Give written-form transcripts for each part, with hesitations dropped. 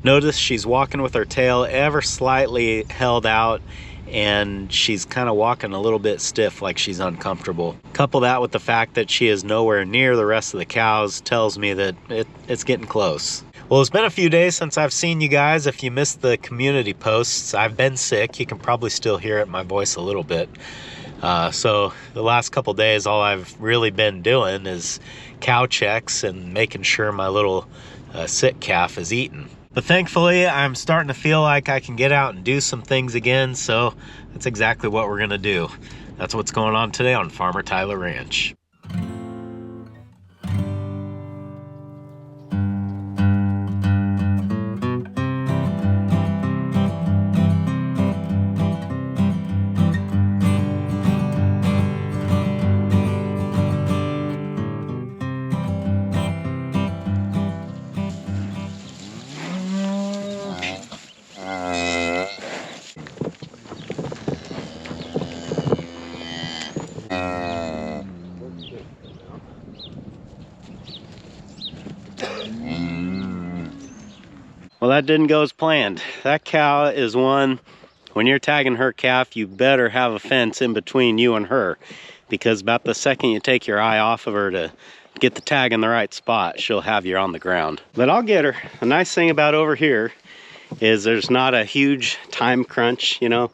Notice she's walking with her tail ever slightly held out, and she's kind of walking a little bit stiff, like she's uncomfortable. Couple that with the fact that she is nowhere near the rest of the cows tells me that it's getting close. Well, it's been a few days since I've seen you guys. If you missed the community posts, I've been sick. You can probably still hear it in my voice a little bit. So the last couple days, all I've really been doing is cow checks and making sure my little sick calf is eating. But thankfully, I'm starting to feel like I can get out and do some things again, so that's exactly what we're gonna do. That's what's going on today on Farmer Tyler Ranch. Well, that didn't go as planned. That cow is one, when you're tagging her calf, you better have a fence in between you and her, because about the second you take your eye off of her to get the tag in the right spot, she'll have you on the ground. But I'll get her. The nice thing about over here is there's not a huge time crunch, you know.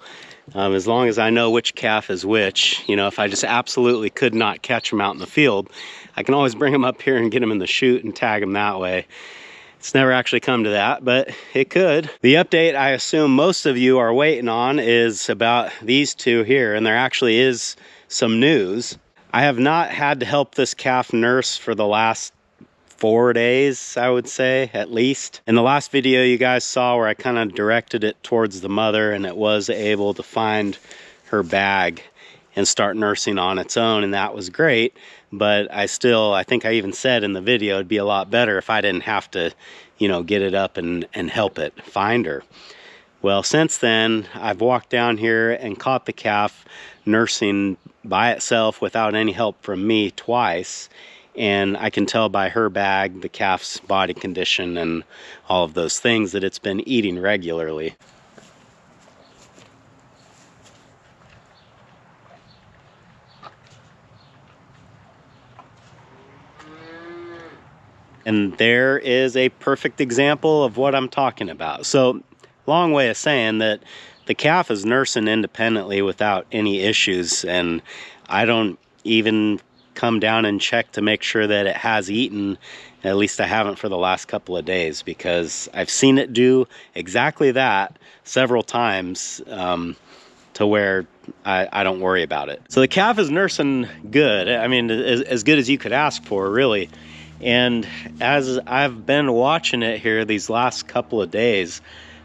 As long as I know which calf is which, you know, if I just absolutely could not catch them out in the field, I can always bring them up here and get them in the chute and tag them that way. It's never actually come to that, but it could. The update I assume most of you are waiting on is about these two here, and there actually is some news. I have not had to help this calf nurse for the last 4 days, I would say, at least. In the last video you guys saw where I kind of directed it towards the mother and it was able to find her bag and start nursing on its own, and that was great. But I think I even said in the video it'd be a lot better if I didn't have to, you know, get it up and help it find her. Well, since then, I've walked down here and caught the calf nursing by itself without any help from me twice. And I can tell by her bag, the calf's body condition, and all of those things that it's been eating regularly. And there is a perfect example of what I'm talking about. So, long way of saying that the calf is nursing independently without any issues, and I don't even come down and check to make sure that it has eaten. At least I haven't for the last couple of days, because I've seen it do exactly that several times, to where I don't worry about it. So the calf is nursing good. I mean, as good as you could ask for, really. And as I've been watching it here these last couple of days,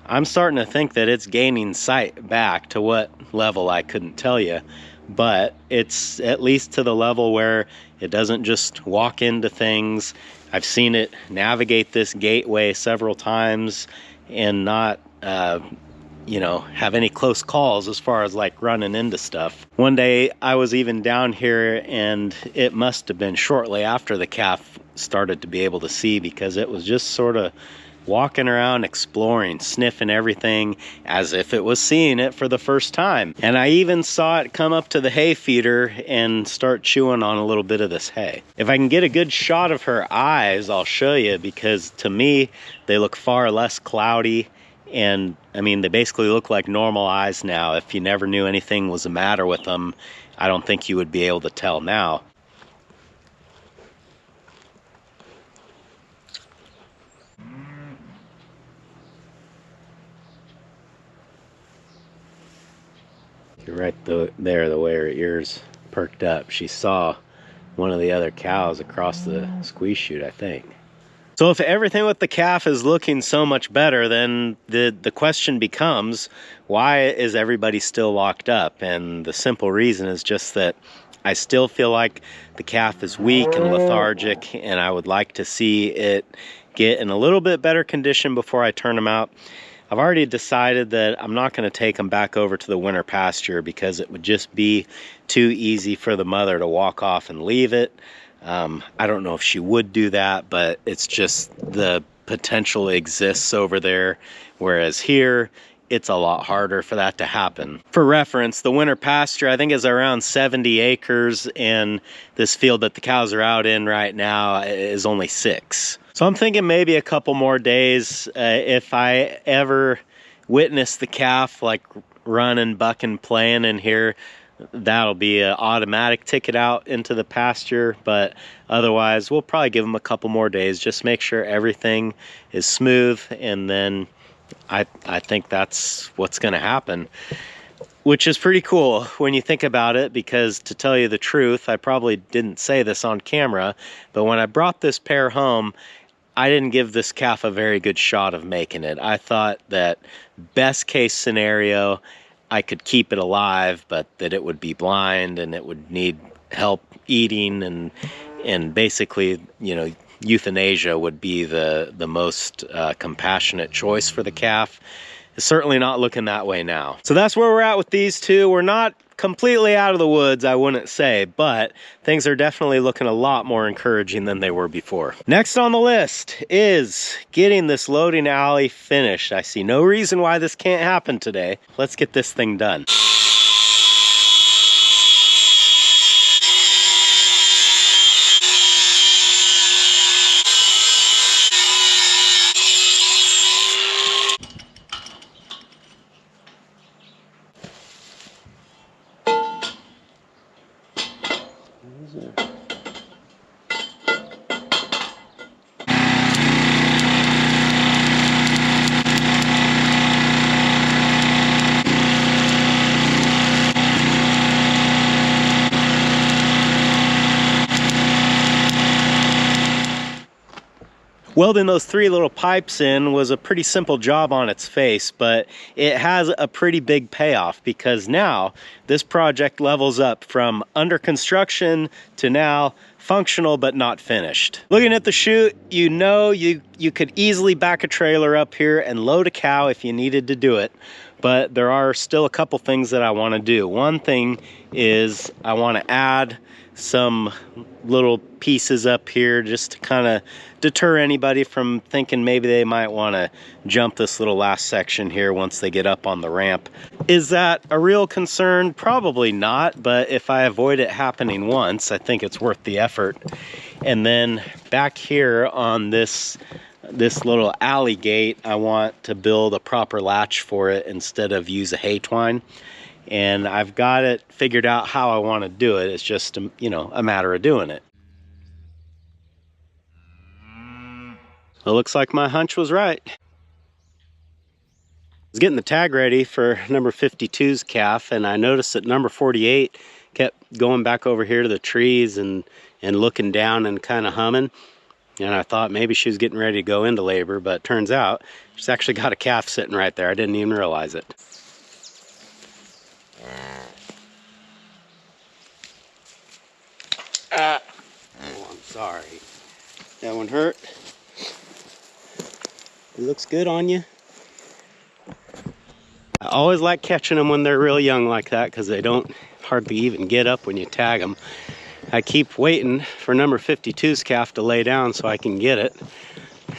I'm starting to think that it's gaining sight back. To what level, I couldn't tell you. But it's at least to the level where it doesn't just walk into things. I've seen it navigate this gateway several times and not, you know, have any close calls as far as like running into stuff. One day I was even down here, and it must have been shortly after the calf started to be able to see, because it was just sort of walking around, exploring, sniffing everything as if it was seeing it for the first time. And I even saw it come up to the hay feeder and start chewing on a little bit of this hay. If I can get a good shot of her eyes, I'll show you, because to me they look far less cloudy. And I mean, they basically look like normal eyes now. If you never knew anything was the matter with them, I don't think you would be able to tell now. You're right there, the way her ears perked up. She saw one of the other cows across the squeeze chute, I think. So if everything with the calf is looking so much better, then the question becomes, why is everybody still locked up? And the simple reason is just that I still feel like the calf is weak and lethargic, and I would like to see it get in a little bit better condition before I turn them out. I've already decided that I'm not going to take them back over to the winter pasture, because it would just be too easy for the mother to walk off and leave it. I don't know if she would do that, but it's just the potential exists over there, whereas here it's a lot harder for that to happen. For reference, the winter pasture I think is around 70 acres, and this field that the cows are out in right now is only 6. So I'm thinking maybe a couple more days. If I ever witness the calf like running, bucking, playing in here, that'll be an automatic ticket out into the pasture. But otherwise, we'll probably give them a couple more days, just make sure everything is smooth, and then I think that's what's going to happen, which is pretty cool when you think about it, because to tell you the truth, I probably didn't say this on camera, but when I brought this pair home, I didn't give this calf a very good shot of making it. I thought that best case scenario, I could keep it alive, but that it would be blind and it would need help eating, and basically, you know, euthanasia would be the most compassionate choice for the calf. It's certainly not looking that way now. So that's where we're at with these two. We're not completely out of the woods, I wouldn't say, but things are definitely looking a lot more encouraging than they were before. Next on the list is getting this loading alley finished. I see no reason why this can't happen today. Let's get this thing done. Welding those 3 little pipes in was a pretty simple job on its face, but it has a pretty big payoff, because now this project levels up from under construction to now functional but not finished. Looking at the chute, you know you could easily back a trailer up here and load a cow if you needed to do it, but there are still a couple things that I want to do. One thing is I want to add some little pieces up here just to kind of deter anybody from thinking maybe they might want to jump this little last section here once they get up on the ramp. Is that a real concern? Probably not, but if I avoid it happening once, I think it's worth the effort. And then back here on this little alley gate, I want to build a proper latch for it instead of use a hay twine. And I've got it figured out how I want to do it. It's just, you know, a matter of doing it. It looks like my hunch was right. I was getting the tag ready for number 52's calf, and I noticed that number 48 kept going back over here to the trees and looking down and kind of humming. And I thought maybe she was getting ready to go into labor, but turns out she's actually got a calf sitting right there. I didn't even realize it. Oh, I'm sorry. That one hurt. It looks good on you. I always like catching them when they're real young like that, because they don't hardly even get up when you tag them. I keep waiting for number 52's calf to lay down so I can get it.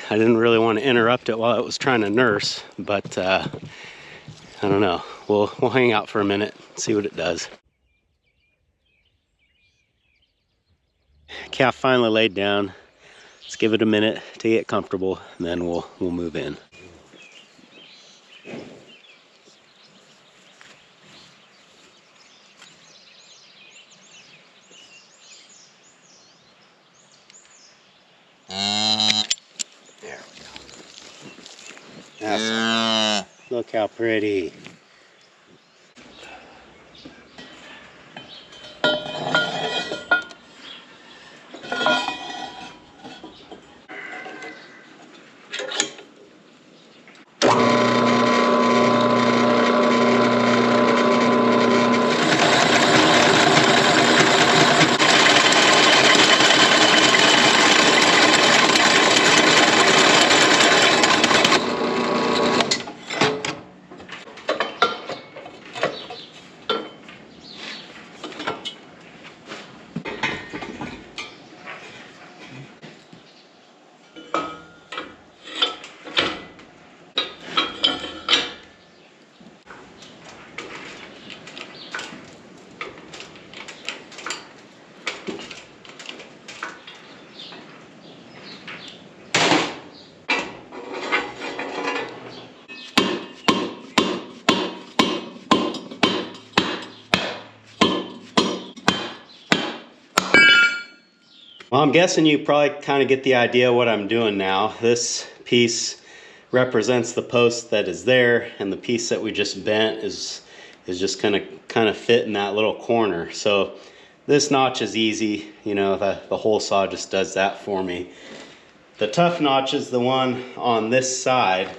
I didn't really want to interrupt it while it was trying to nurse, but I don't know. We'll hang out for a minute, see what it does. Calf finally laid down. Let's give it a minute to get comfortable, and then we'll move in. There we go. That's, look how pretty. Well, I'm guessing you probably kind of get the idea what I'm doing now. This piece represents the post that is there, and the piece that we just bent is just gonna kind of fit in that little corner. So this notch is easy, you know, the hole saw just does that for me. The tough notch is the one on this side.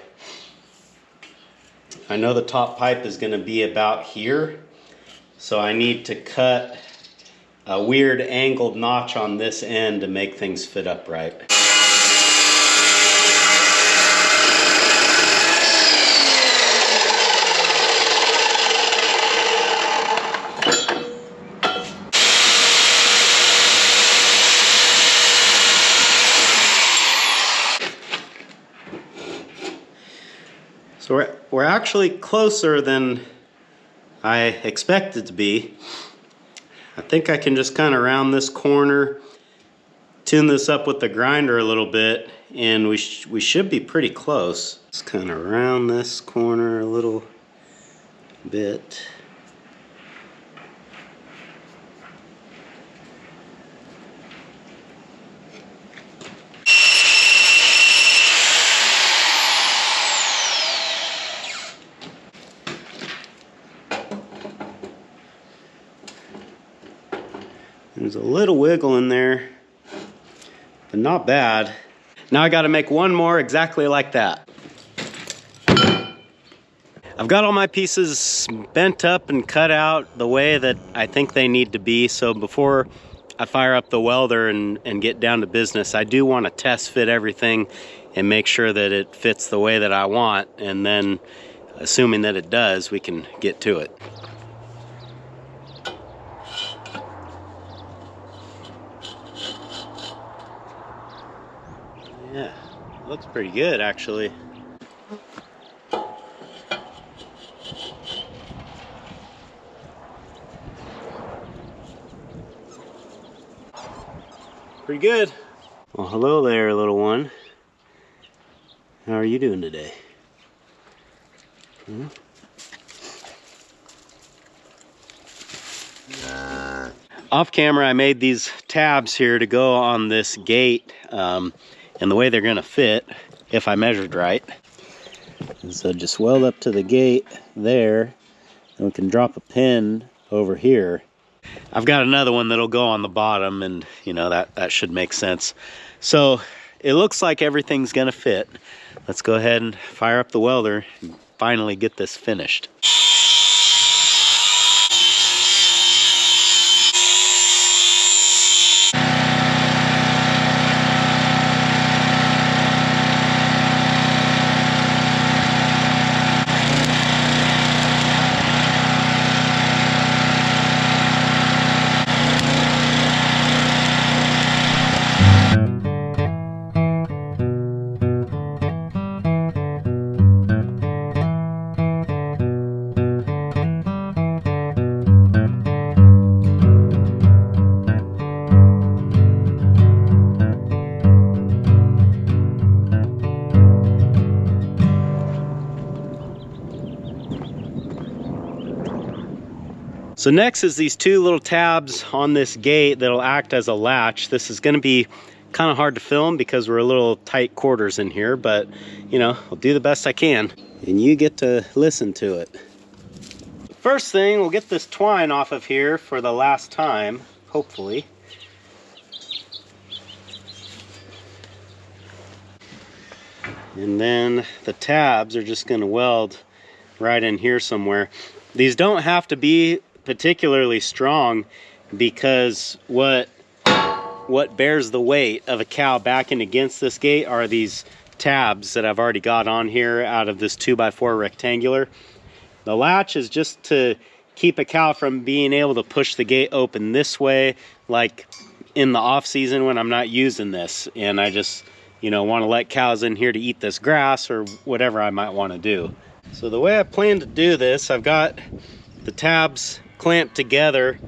I know the top pipe is going to be about here, so I need to cut a weird angled notch on this end to make things fit upright. So we're actually closer than I expected to be. I think I can just kind of round this corner, tune this up with the grinder a little bit, and we should be pretty close. Just kind of round this corner a little bit. There's a little wiggle in there, but not bad. Now I got to make one more exactly like that. I've got all my pieces bent up and cut out the way that I think they need to be. So before I fire up the welder and get down to business, I do want to test fit everything and make sure that it fits the way that I want. And then, assuming that it does, we can get to it. Yeah, looks pretty good actually. Pretty good. Well, hello there, little one. How are you doing today? Off camera, I made these tabs here to go on this gate, and the way they're gonna fit, if I measured right. And so just weld up to the gate there, and we can drop a pin over here. I've got another one that'll go on the bottom, and you know, that should make sense. So it looks like everything's gonna fit. Let's go ahead and fire up the welder and finally get this finished. So next is these two little tabs on this gate that'll act as a latch. This is going to be kind of hard to film because we're a little tight quarters in here, but you know, I'll do the best I can. And you get to listen to it. First thing, we'll get this twine off of here for the last time, hopefully. And then the tabs are just going to weld right in here somewhere. These don't have to be particularly strong, because what bears the weight of a cow backing against this gate are these tabs that I've already got on here out of this 2x4 rectangular. The latch is just to keep a cow from being able to push the gate open this way, like in the off season when I'm not using this, and I just, you know, want to let cows in here to eat this grass or whatever I might want to do. So the way I plan to do this, I've got the tabs clamped together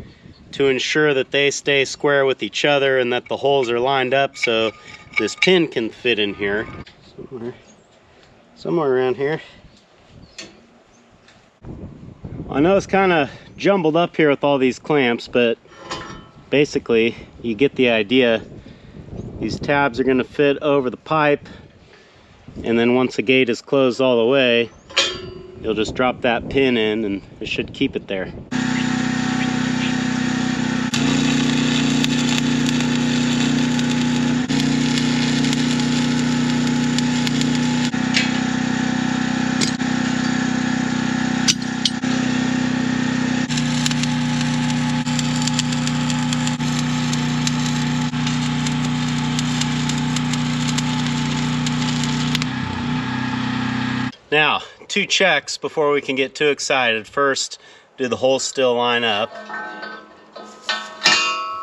to ensure that they stay square with each other and that the holes are lined up so this pin can fit in here. Somewhere around here. I know it's kind of jumbled up here with all these clamps, but basically you get the idea. These tabs are going to fit over the pipe, and then once the gate is closed all the way, you'll just drop that pin in and it should keep it there. Now, 2 checks before we can get too excited. First, do the holes still line up?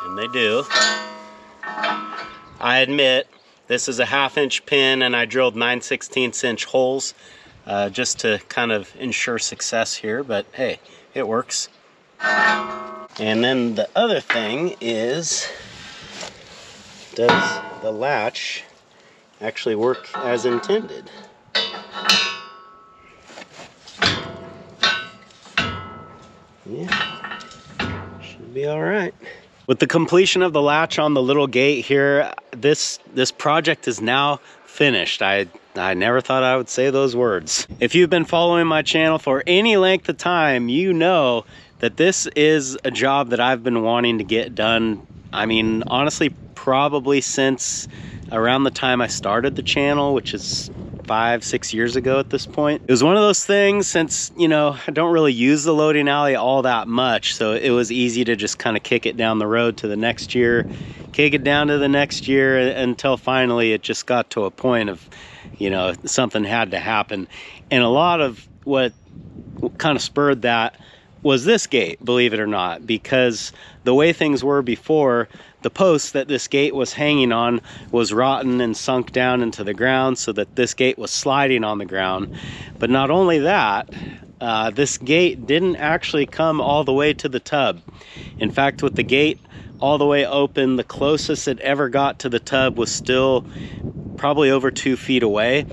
And they do. I admit, this is a 1/2 inch pin and I drilled 9/16 inch holes just to kind of ensure success here, but hey, it works. And then the other thing is, does the latch actually work as intended? Yeah, should be all right. With the completion of the latch on the little gate here, this project is now finished. I never thought I would say those words. If you've been following my channel for any length of time, you know that this is a job that I've been wanting to get done. I mean, honestly, probably since around the time I started the channel, which is 5-6 years ago at this point. It was one of those things, since, you know, I don't really use the loading alley all that much, so it was easy to just kind of kick it down the road to the next year, kick it down to the next year, until finally it just got to a point of, you know, something had to happen. And a lot of what kind of spurred that was this gate, believe it or not, because the way things were before, the post that this gate was hanging on was rotten and sunk down into the ground, so that this gate was sliding on the ground. But not only that, this gate didn't actually come all the way to the tub. In fact, with the gate all the way open, the closest it ever got to the tub was still probably over 2 feet away.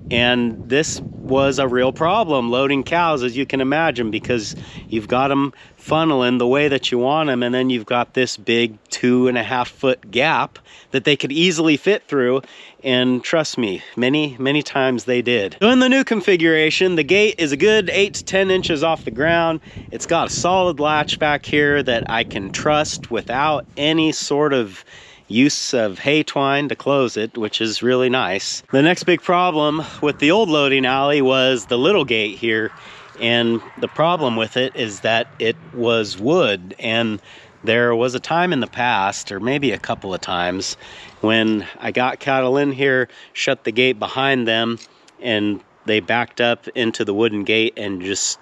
And this was a real problem loading cows, as you can imagine, because you've got them funneling the way that you want them, and then you've got this big 2.5 foot gap that they could easily fit through. And trust me, many times they did. So in the new configuration, the gate is a good 8 to 10 inches off the ground. It's got a solid latch back here that I can trust without any sort of use of hay twine to close it, which is really nice. The next big problem with the old loading alley was the little gate here, and the problem with it is that it was wood, and there was a time in the past, or maybe a couple of times, when I got cattle in here, shut the gate behind them, and they backed up into the wooden gate and just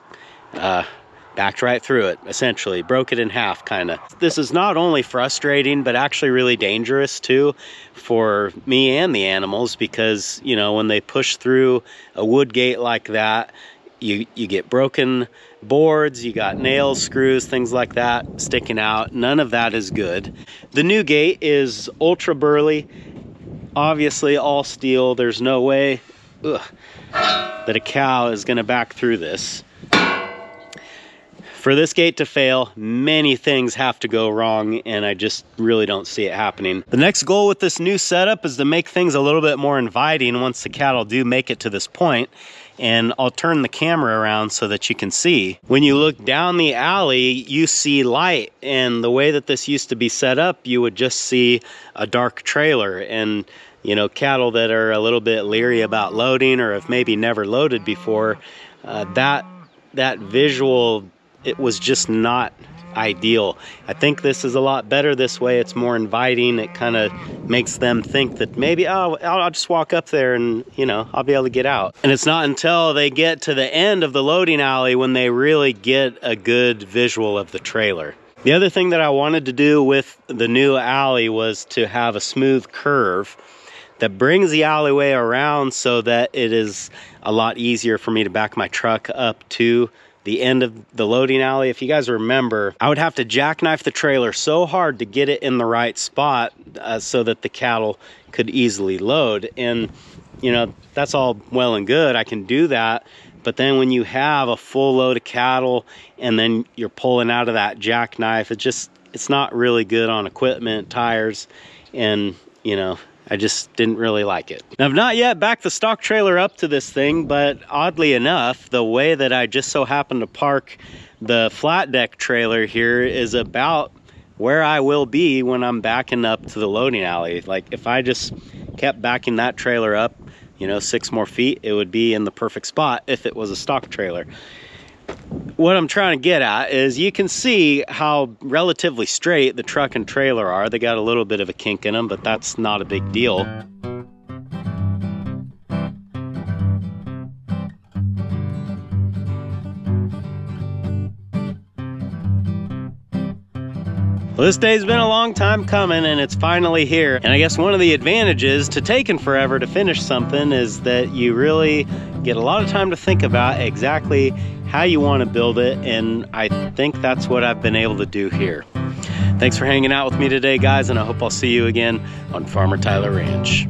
backed right through it, essentially. Broke it in half, kind of. This is not only frustrating, but actually really dangerous too for me and the animals, because, you know, when they push through a wood gate like that, you get broken boards, you got nails, screws, things like that sticking out. None of that is good. The new gate is ultra burly, obviously all steel. There's no way that a cow is going to back through this. For this gate to fail, many things have to go wrong, and I just really don't see it happening. The next goal with this new setup is to make things a little bit more inviting once the cattle do make it to this point. And I'll turn the camera around so that you can see. When you look down the alley, you see light, and the way that this used to be set up, you would just see a dark trailer. And, you know, cattle that are a little bit leery about loading, or have maybe never loaded before, that visual, it was just not ideal. I think this is a lot better this way. It's more inviting. It kind of makes them think that maybe, oh, I'll just walk up there and, you know, I'll be able to get out. And it's not until they get to the end of the loading alley when they really get a good visual of the trailer. The other thing that I wanted to do with the new alley was to have a smooth curve that brings the alleyway around, so that it is a lot easier for me to back my truck up to the end of the loading alley. If you guys remember, I would have to jackknife the trailer so hard to get it in the right spot so that the cattle could easily load. And, you know, that's all well and good. I can do that. But then when you have a full load of cattle and then you're pulling out of that jackknife, it's not really good on equipment, tires, and, you know, I just didn't really like it. I've not yet backed the stock trailer up to this thing, but oddly enough, the way that I just so happened to park the flat deck trailer here is about where I will be when I'm backing up to the loading alley. Like if I just kept backing that trailer up, you know, 6 more feet, it would be in the perfect spot if it was a stock trailer. What I'm trying to get at is you can see how relatively straight the truck and trailer are. They got a little bit of a kink in them, but that's not a big deal. Well, this day's been a long time coming and it's finally here. And I guess one of the advantages to taking forever to finish something is that you really get a lot of time to think about exactly how you want to build it. And I think that's what I've been able to do here. Thanks for hanging out with me today, guys, and I hope I'll see you again on Farmer Tyler Ranch.